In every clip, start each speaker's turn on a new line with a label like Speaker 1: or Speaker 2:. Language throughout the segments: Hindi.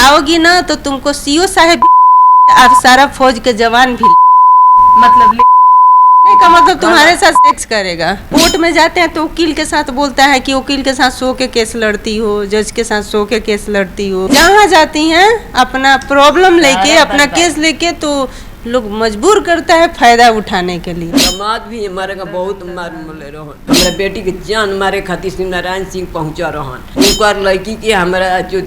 Speaker 1: आओगी ना तो तुमको सीओ साहब और सारा फौज के जवान भी
Speaker 2: मतलब
Speaker 1: नहीं का मतलब तुम्हारे साथ सेक्स करेगा। कोर्ट में जाते हैं तो वकील के साथ बोलता है कि वकील के साथ सो के केस लड़ती हो, जज के साथ सो के केस लड़ती हो। जहाँ जाती हैं अपना प्रॉब्लम लेके अपना केस लेके तो लोग मजबूर करता है फायदा उठाने के लिए।
Speaker 3: दामाद भी हमारे का बहुत मार मले रहन, हमारे बेटी के जान मारे खातिर श्री नारायण सिंह पहुंचा रहन। उनकर लड़की के हमारा जो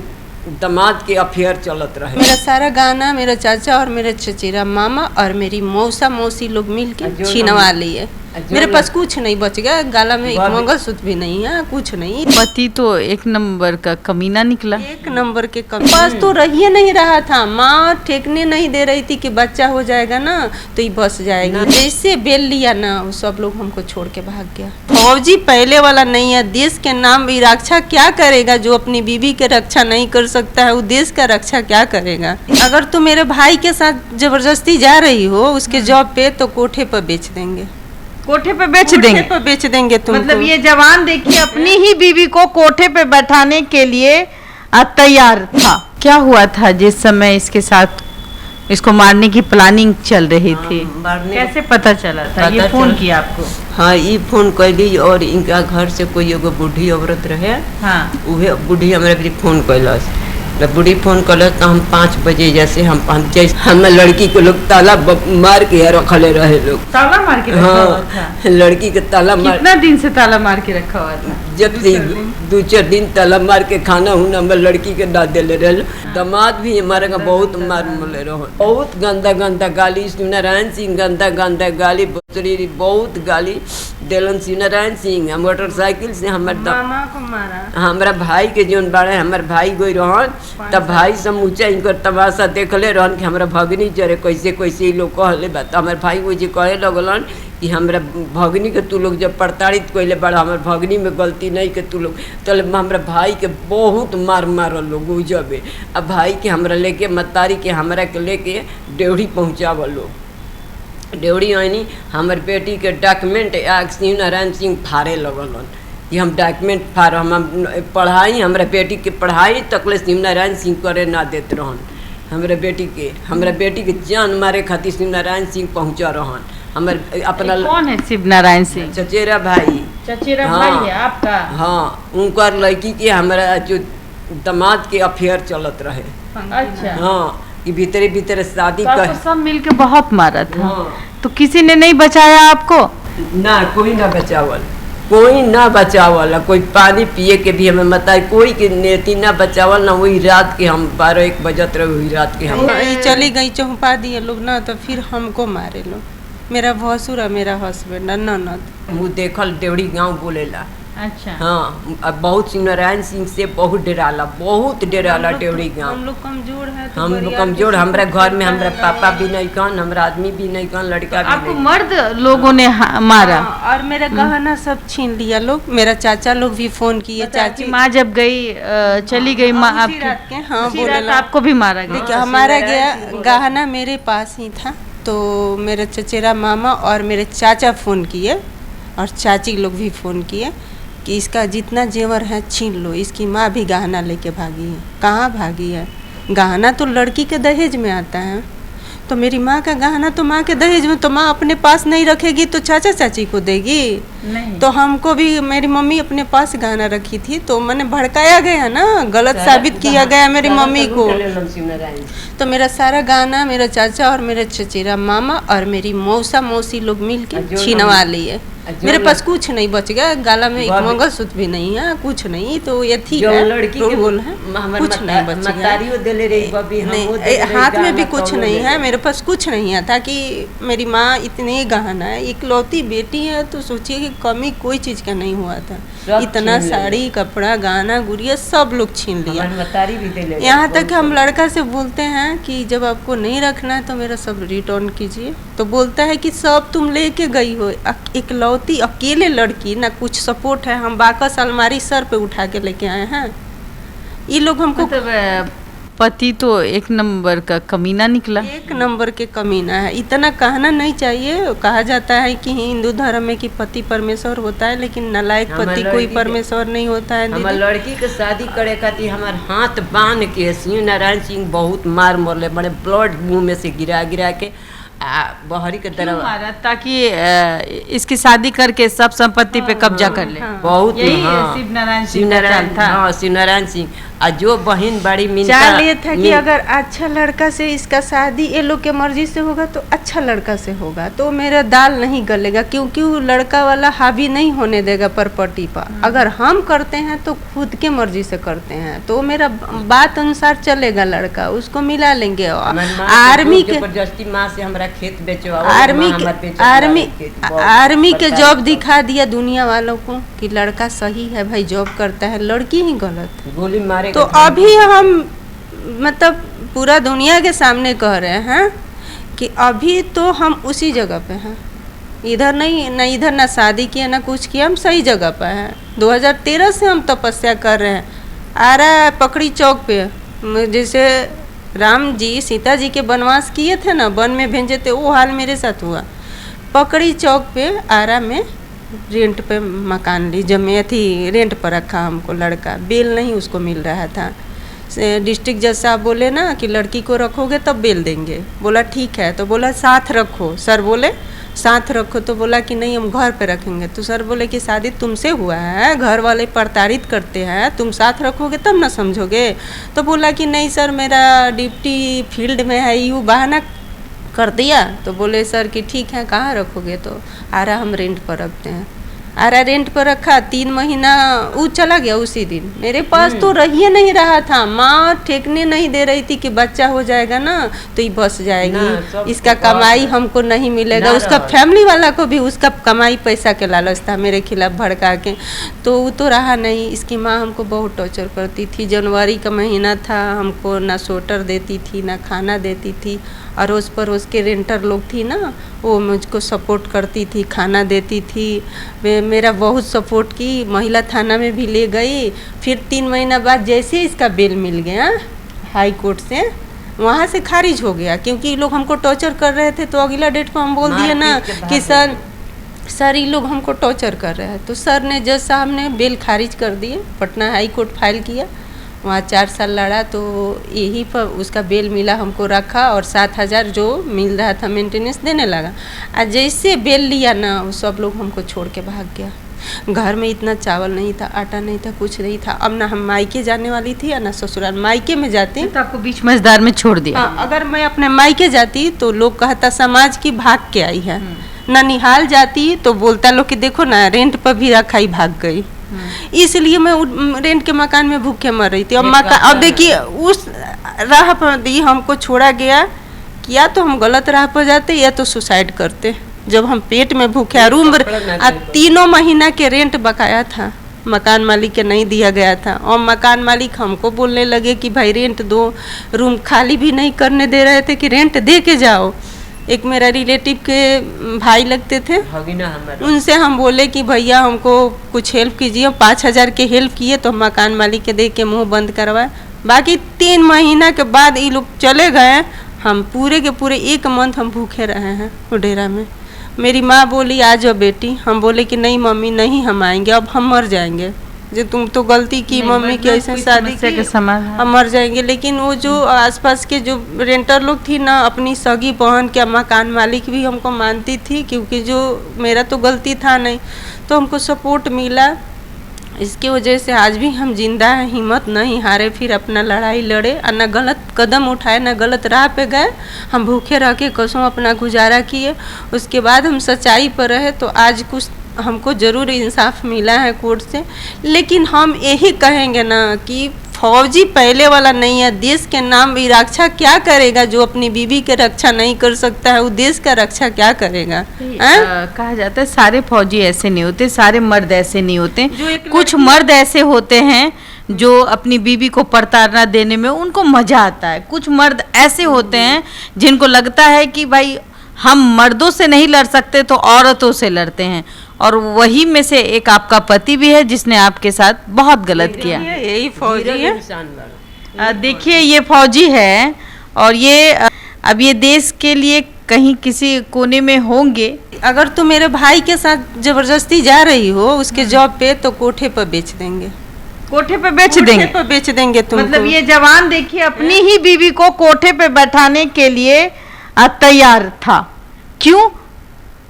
Speaker 3: दामाद के अफेयर चलत रहे।
Speaker 1: मेरा सारा गाना मेरा चाचा और मेरे चचेरा मामा और मेरी मौसा मौसी लोग मिल के छीनवा लिए। मेरे पास कुछ नहीं बच गया, गाला में एक मंगलसूत्र भी नहीं है, कुछ नहीं।
Speaker 2: पति तो एक नंबर का कमीना निकला,
Speaker 1: एक नंबर के पास तो रहिए नहीं रहा था। माँ ठेकने नहीं दे रही थी कि बच्चा हो जाएगा ना तो ये बस जाएगी। जैसे बेल लिया ना वो सब लोग हमको छोड़ के भाग गया। फौजी पहले वाला नहीं है। देश के नाम भी रक्षा क्या करेगा? जो अपनी बीवी के रक्षा नहीं कर सकता है वो देश का रक्षा क्या करेगा? अगर तुम मेरे भाई के साथ जबरदस्ती जा रही हो उसके जॉब पे तो कोठे पर बेच देंगे।
Speaker 2: कोठे पे बेच देंगे?
Speaker 1: पे बेच देंगे तुमको।
Speaker 2: मतलब ये जवान देखिए अपनी ही बीवी को कोठे पे बैठाने के लिए तैयार था। क्या हुआ था जिस समय इसके साथ इसको मारने की प्लानिंग चल रही थी? कैसे पता चला था? ये फोन किया आपको?
Speaker 3: हाँ, ये फोन कैली और इनका घर से कोई एगो बूढ़ी औरत रहे।
Speaker 2: हाँ,
Speaker 3: उहे बूढ़ी हमारे भी फोन कैलस। बूढ़ी फोन कैलस तो हम 5 बजे जैसे हम लड़की को लोग ताला मार के रखले रहे लोग।
Speaker 2: ताला मार के रखा हुआ था?
Speaker 3: हाँ, लड़की के ताला मार।
Speaker 2: कितना दिन से ताला मार के रखा हुआ था?
Speaker 3: जब से 2-4 दिन ताला मार के खाना हुना हम लड़की के ना दिले रहे। दामाद भी हमारे का बहुत मार मले रहो, बहुत गंदा गंदा गाली। श्री नारायण सिंह गंदा गंदा गाली बसरी बहुत गाली दिलन। श्री नारायण सिंह मोटरसाइकिल से
Speaker 1: मामा को मारा।
Speaker 3: हमारा भाई के जोन बाड़े हमार भाई गई रहन तब भाई समूचा इनकर तमाशा देखले रहन कि हमारा भगनी जरे कैसे कैसे लोग कहले बात। हमार भाई वो जे कहे लगलन कि हमरा भगनी के तू लोग जब प्रताड़ित कैले बड़ा हमार भगनी में गलती नहीं के तू लोग तल हमारा भाई के बहुत मार मारल लोग उजबे। अब भाई के हमरा लेके मतारी के हमरा के लेके डेवढ़ी पहुँचावल लोग। डेवढ़ी आईनी हमार बेटी के डॉक्यूमेंट श्री नारायण सिंह फाड़े लगलन कि हम डॉक्यूमेंट फाड़ हम पढ़ाई हमरा बेटी के पढ़ाई तकले श्री नारायण सिंह करे ना देते रहन। हमरा बेटी के जान मारे खातिर श्री नारायण सिंह पहुँचा रहन। हमर अपना
Speaker 2: कौन है शिव नारायण सिंह?
Speaker 3: चचेरा भाई।
Speaker 2: चचेरा
Speaker 3: हाँ,
Speaker 2: भाई है आपका?
Speaker 3: हाँ, उनकर लड़की के हमारा जो दामाद के अफेयर चलत रहे।
Speaker 2: अच्छा।
Speaker 3: हाँ, कि भीतरे भीतरे शादी
Speaker 2: कर सब मिलके बहुत मारा था।
Speaker 3: हाँ।
Speaker 2: तो किसी ने नहीं बचाया आपको?
Speaker 3: ना कोई ना बचावल, कोई ना बचावल। कोई पानी पिए के भी हमें बताए कोई के नेती ना बचावल ना। वही रात के हम 12-1 बजत रहे, वही रात के हम
Speaker 1: चली गई चौपा दिए लोग ना तो फिर हमको मारे लोग। मेरा भसुर है, मेरा हस्बैंड ननद।
Speaker 3: मुँह देखल डेवढ़ी गाँव बोलेला।
Speaker 2: अच्छा।
Speaker 3: हाँ, अब बहुत श्री नारायण सिंह से बहुत डराला डेवढ़ी गाँव।
Speaker 1: हम लोग कमजोर है।
Speaker 3: हम लोग कमजोर। हमारा घर में हमारा पापा भी नहीं कौन, हमारा आदमी भी नहीं कौन, लड़का भी
Speaker 2: आपको
Speaker 3: नहीं।
Speaker 2: मर्द लोगों ने मारा?
Speaker 1: और मेरा गहना सब छीन लिया लोग। मेरा चाचा लोग भी फोन किए। चाची
Speaker 2: माँ जब गई चली गई माँ
Speaker 1: उसी रात के। हाँ,
Speaker 2: उसी
Speaker 1: बोले
Speaker 2: रात आपको भी मारा गया?
Speaker 1: देखिए हमारा गया गहना मेरे पास ही था तो मेरे चचेरा मामा और मेरे चाचा फ़ोन किए और चाची लोग भी फ़ोन किए कि इसका जितना जेवर है छीन लो। इसकी माँ भी गहना लेके भागी है। कहाँ भागी है? गहना तो लड़की के दहेज में आता है, तो मेरी माँ का गहना तो माँ के दहेज में, तो माँ अपने पास नहीं रखेगी तो चाचा चाची को देगी?
Speaker 2: नहीं।
Speaker 1: तो हमको भी मेरी मम्मी अपने पास गहना रखी थी तो मैंने भड़काया गया ना, गलत साबित किया गया मेरी मम्मी को। तो मेरा सारा गाना मेरा चाचा और मेरे चचेरा मामा और मेरी मौसा मौसी लोग मिल के छीनवा लिए। मेरे पास कुछ नहीं बच गया, गाला में एक मंगलसूत्र भी नहीं है, कुछ नहीं। तो ये ठीक है,
Speaker 3: लड़की
Speaker 1: के बोल है, कुछ नहीं बच गया। हाथ में भी कुछ नहीं है, मेरे पास कुछ नहीं है था कि मेरी माँ इतनी गहना है, इकलौती बेटी है तो सोचिए कि कमी कोई चीज का नहीं हुआ था। इतना साड़ी कपड़ा गहना गुड़िया सब लोग छीन लिया। यहाँ तक हम लड़का से बोलते हैं कि जब आपको नहीं रखना है तो मेरा सब रिटर्न कीजिए, तो बोलता है कि सब तुम लेके गई हो। इकलौती अकेले लड़की, ना कुछ सपोर्ट है। हम बाकस अलमारी सर पे उठा के लेके आए हैं। ये लोग हमको
Speaker 2: मतलब पति तो एक नंबर का कमीना निकला।
Speaker 1: एक नंबर के कमीना है। इतना कहना नहीं चाहिए। कहा जाता है कि हिंदू धर्म में कि पति परमेश्वर होता है, लेकिन नालायक पति कोई परमेश्वर नहीं होता है।
Speaker 3: हमार लड़की के शादी करे खातिर हमार हाथ बांध के शिव नारायण सिंह बहुत मार मरले, बड़े ब्लड मुंह में से गिरा गिरा के बहरी के तरफ
Speaker 2: मारा, ताकि इसकी शादी करके सब संपत्ति पे कब्जा कर ले।
Speaker 3: बहुत
Speaker 2: यही
Speaker 3: हाँ,
Speaker 2: शिव नारायण
Speaker 3: शिव नारायण सिंह। और जो बहन बड़ी मिनता
Speaker 1: चाल ये था कि अगर अच्छा लड़का से इसका शादी ये लोग के मर्जी से होगा तो अच्छा लड़का से होगा तो मेरा दाल नहीं गलेगा, क्योंकि वो लड़का वाला हावी नहीं होने देगा प्रॉपर्टी पर। अगर हम करते हैं तो खुद के मर्जी से करते हैं तो मेरा बात अनुसार चलेगा लड़का, उसको मिला लेंगे। आर्मी के
Speaker 3: जबरदस्ती माँ से हमारा खेत बेचवा,
Speaker 1: आर्मी के जॉब दिखा दिया दुनिया वालों को कि लड़का सही है भाई, जॉब करता है, लड़की ही गलत।
Speaker 3: गोली मारे
Speaker 1: तो अभी हम मतलब पूरा दुनिया के सामने कह रहे हैं कि अभी तो हम उसी जगह पे हैं, इधर नहीं, ना इधर ना शादी किया ना कुछ किया, हम सही जगह पे हैं। 2013 से हम तपस्या कर रहे हैं। आ रहा है पकड़ी चौक पे, जैसे राम जी सीता जी के वनवास किए थे ना, वन में भेजे थे, वो हाल मेरे साथ हुआ। पकड़ी चौक पे आरा में रेंट पे मकान ली, जमे थी, रेंट पर रखा हमको लड़का, बेल नहीं उसको मिल रहा था। डिस्ट्रिक्ट जज साहब बोले ना कि लड़की को रखोगे तब बेल देंगे। बोला ठीक है, तो बोला साथ रखो। सर बोले साथ रखो, तो बोला कि नहीं हम घर पे रखेंगे। तो सर बोले कि शादी तुमसे हुआ है, घर वाले प्रताड़ित करते हैं, तुम साथ रखोगे तब ना समझोगे। तो बोला कि नहीं सर मेरा ड्यूटी फील्ड में है, यूँ बहाना कर दिया। तो बोले सर कि ठीक है कहाँ रखोगे, तो आरा हम रेंट पर रखते हैं। आरा रेंट पर रखा, 3 महीना वो चला गया उसी दिन। मेरे पास तो रहिए नहीं रहा था, माँ ठेकने नहीं दे रही थी कि बच्चा हो जाएगा ना तो ये बस जाएगी, इसका कमाई हमको नहीं मिलेगा। उसका फैमिली वाला को भी उसका कमाई पैसा के लालच था मेरे खिलाफ भड़का के, तो वो तो रहा नहीं। इसकी माँ हमको बहुत टॉर्चर करती थी। जनवरी का महीना था, हमको ना स्वेटर देती थी ना खाना देती थी। अड़ोस पड़ोस के रेंटर लोग थी ना, वो मुझको सपोर्ट करती थी, खाना देती थी, मेरा बहुत सपोर्ट की। महिला थाना में भी ले गई। फिर 3 महीना बाद जैसे इसका बेल मिल गया हाई कोर्ट से, वहाँ से खारिज हो गया, क्योंकि ये लोग हमको टॉर्चर कर रहे थे। तो अगला डेट को हम बोल दिए ना कि सर ये लोग हमको टॉर्चर कर रहे हैं। तो सर ने, जज साहब ने बेल खारिज कर दिए, पटना हाई कोर्ट फाइल किया, वहाँ 4 साल लड़ा, तो यही पर उसका बेल मिला, हमको रखा और 7,000 जो मिल रहा था मेंटेनेंस देने लगा। और जैसे बेल लिया ना, वो सब लोग हमको छोड़ के भाग गया। घर में इतना चावल नहीं था, आटा नहीं था, कुछ नहीं था। अब ना हम मायके जाने वाली थी या ना ससुराल। मायके में जाती
Speaker 2: तो आपको बीच मझदार में छोड़ दिया।
Speaker 1: अगर मैं अपने मायके जाती तो लोग कहता समाज की भाग के आई है। ननिहाल जाती तो बोलता लोग कि देखो ना रेंट पर भी रखा ही भाग गई। इसलिए मैं रेंट के मकान में भूखे मर रही थी। अब देखिए उस राह पर हमको छोड़ा गया, या तो हम गलत राह पर जाते या तो सुसाइड करते। जब हम पेट में भूखे, रूम 3 महीना के रेंट बकाया था, मकान मालिक के नहीं दिया गया था। और मकान मालिक हमको बोलने लगे कि भाई रेंट दो, रूम खाली भी नहीं करने दे रहे थे कि रेंट दे के जाओ। एक मेरा रिलेटिव के भाई लगते थे, उनसे हम बोले कि भैया हमको कुछ हेल्प कीजिए। 5,000 के हेल्प किए तो मकान मालिक के देख के मुंह बंद करवाए। बाकी 3 महीना के बाद ये लोग चले गए। हम पूरे के पूरे 1 मंथ हम भूखे रहे हैं वो डेरा में। मेरी माँ बोली आ जाओ बेटी, हम बोले कि नहीं मम्मी नहीं हम आएंगे, अब हम मर जाएंगे, जो तुम तो गलती की मम्मी की ऐसे शादी की, हम मर जाएंगे। लेकिन वो जो आसपास के जो रेंटर लोग थी ना, अपनी सगी बहन क्या मकान मालिक भी हमको मानती थी, क्योंकि जो मेरा तो गलती था नहीं, तो हमको सपोर्ट मिला। इसकी वजह से आज भी हम जिंदा हैं, हिम्मत नहीं हारे, फिर अपना लड़ाई लड़े और न गलत कदम उठाए न गलत राह पे गए। हम भूखे रह के कसम अपना गुजारा किए, उसके बाद हम सच्चाई पर रहे, तो आज कुछ हमको ज़रूर इंसाफ मिला है कोर्ट से। लेकिन हम यही कहेंगे ना कि फौजी पहले वाला नहीं है। देश के नाम भी रक्षा क्या करेगा? जो अपनी बीवी के रक्षा नहीं कर सकता है वो देश का रक्षा क्या करेगा?
Speaker 2: कहा जाता है सारे फौजी ऐसे नहीं होते, सारे मर्द ऐसे नहीं होते। कुछ मर्द ऐसे होते हैं जो अपनी बीवी को प्रताड़ना देने में उनको मजा आता है। कुछ मर्द ऐसे होते हैं जिनको लगता है कि भाई हम मर्दों से नहीं लड़ सकते तो औरतों से लड़ते हैं, और वही में से एक आपका पति भी है जिसने आपके साथ बहुत गलत किया।
Speaker 1: यही फौजी है,
Speaker 2: देखिए ये फौजी है और ये अब ये देश के लिए कहीं किसी कोने में होंगे।
Speaker 1: अगर तुम मेरे भाई के साथ जबरदस्ती जा रही हो उसके जॉब पे तो कोठे पर बेच देंगे,
Speaker 2: कोठे पे बेच देंगे,
Speaker 1: कोठे पर बेच देंगे तुमको।
Speaker 2: मतलब ये जवान देखिए अपनी ही बीवी को कोठे पे बैठाने के लिए तैयार था। क्यों?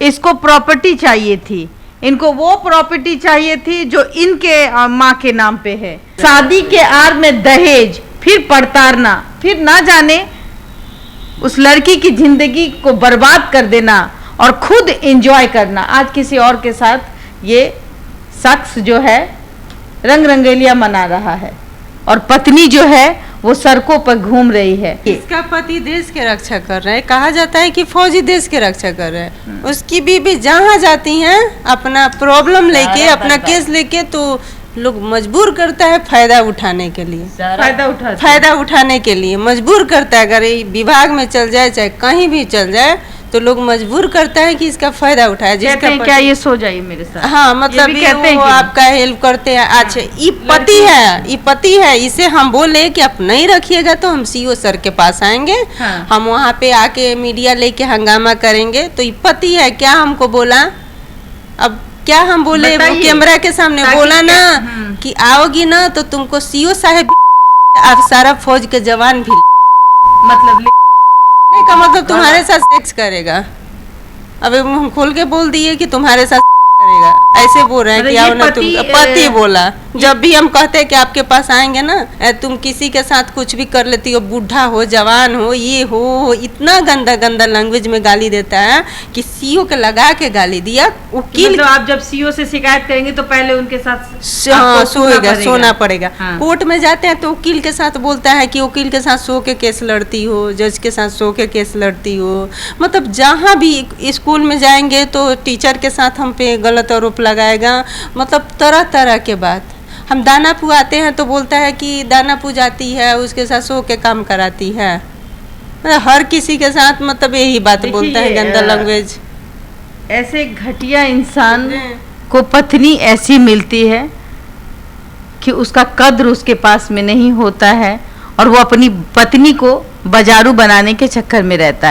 Speaker 2: इसको प्रॉपर्टी चाहिए थी, इनको वो प्रॉपर्टी चाहिए थी जो इनके माँ के नाम पे है। शादी के आड़ में दहेज, फिर पड़तारना, फिर ना जाने उस लड़की की जिंदगी को बर्बाद कर देना और खुद एंजॉय करना। आज किसी और के साथ ये शख्स जो है रंग रंगेलिया मना रहा है और पत्नी जो है वो सड़कों पर घूम रही है।
Speaker 1: इसका पति देश के रक्षा कर रहा है, कहा जाता है कि फौजी देश के रक्षा कर रहे हैं। उसकी बीबी जहाँ जाती हैं अपना प्रॉब्लम लेके, अपना केस लेके, तो लोग मजबूर करता है फायदा उठाने के लिए, फायदा उठाने के लिए मजबूर करता है। अगर ये विभाग में चल जाए चाहे कहीं भी चल जाए तो लोग मजबूर करता है कि इसका फायदा उठाए।
Speaker 2: कहते हैं क्या ये सो जाइए मेरे साथ,
Speaker 1: हाँ मतलब ये कहते हैं वो आपका हेल्प करते हैं। अच्छा ये पति है, इसे हम बोले कि आप नहीं रखिएगा तो हम सीओ सर के पास आएंगे,
Speaker 2: हाँ।
Speaker 1: हम वहाँ पे आके मीडिया लेके हंगामा करेंगे। तो ये पति है, क्या हमको बोला, अब क्या हम बोले, वो कैमरा के सामने बोला ना कि आओगी ना तो तुमको सीओ साहब आप सारा फौज के जवान भी
Speaker 2: मतलब
Speaker 1: का मतलब तुम्हारे साथ सेक्स करेगा। अब हम खोल के बोल दिए कि तुम्हारे साथ करेगा, ऐसे बोल रहे हैं कि आओ ना। तुम पति बोला, जब भी हम कहते हैं कि आपके पास आएंगे ना, तुम किसी के साथ कुछ भी कर लेती हो, बूढ़ा हो जवान हो ये हो, इतना गंदा गंदा लैंग्वेज में गाली देता है कि सीओ के लगा के गाली दिया। वकील
Speaker 2: मतलब आप जब सीओ से शिकायत करेंगे तो पहले उनके साथ
Speaker 1: सोना पड़ेगा। हाँ। कोर्ट में जाते हैं तो वकील के साथ बोलता है कि वकील के साथ सो के केस लड़ती हो, जज के साथ सो के केस लड़ती हो। मतलब जहाँ भी स्कूल में जाएंगे तो टीचर के साथ हम पे गलत आरोप लगाएगा। मतलब तरह तरह के बात। हम दानापुर आते हैं तो बोलता है कि दानापुर जाती है उसके साथ सो के काम कराती है। हर किसी के साथ मतलब यही बात बोलता है, गंदा लैंग्वेज।
Speaker 2: ऐसे घटिया इंसान को पत्नी ऐसी मिलती है कि उसका कद्र उसके पास में नहीं होता है और वो अपनी पत्नी को बाजारू बनाने के चक्कर में रहता है।